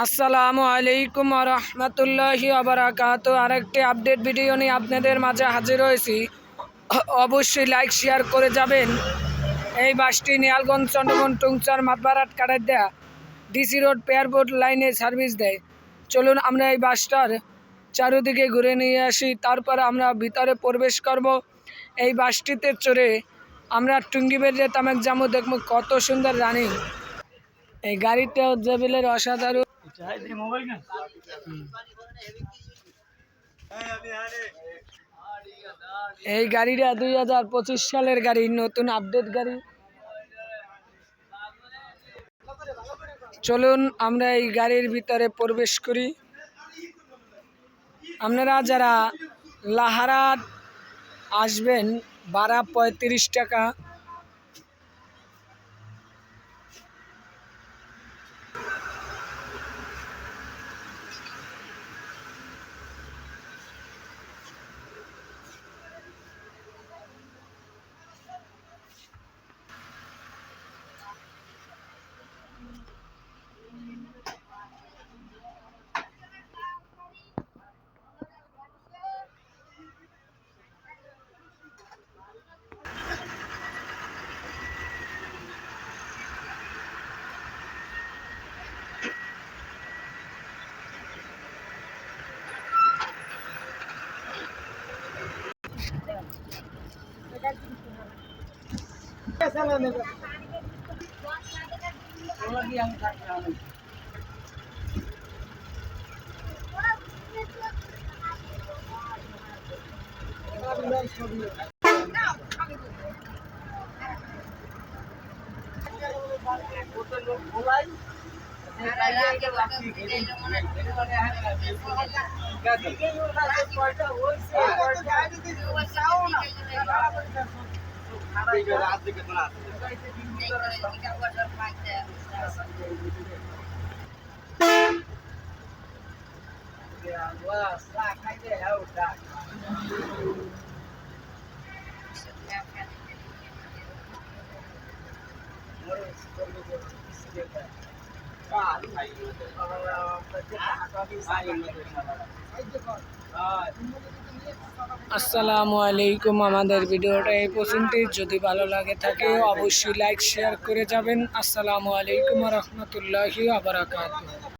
আসসালামু আলাইকুম রহমতুল্লাহি আবরাকাতু। আরেকটি আপডেট ভিডিও নিয়ে আপনাদের মাঝে হাজির হয়েছি। অবশ্যই লাইক শেয়ার করে যাবেন। এই বাসটি নিয়ালগঞ্জ চন্দ্রগঞ্জ টুংচার মাতবারাট কাটাইদা ডিসি রোড পেয়ারবোর্ড লাইনে সার্ভিস দেয়। চলুন আমরা এই বাসটার চারিদিকে ঘুরে নিয়ে আসি, তারপর আমরা ভিতরে প্রবেশ করব। এই বাসটিতে চড়ে আমরা টুঙ্গিবেড়ে তামেক জামু দেখবো, কত সুন্দর রানিং। এই গাড়িটা জেবিলের অসাধারণ। এই গাড়িটা 2025 সালের গাড়ি, নতুন আপডেট গাড়ি। চলুন আমরা এই গাড়ির ভিতরে প্রবেশ করি। আপনারা যারা লাহারাত আসবেন, ভাড়া 35 টাকা। আসসালামু আলাইকুম। আমাদের ভিডিওটা এই পর্যন্তই। যদি ভালো লাগে থাকে অবশ্যই লাইক শেয়ার করে যাবেন। আসসালামু আলাইকুম রহমতুল্লাহি আবরাকাতুহু।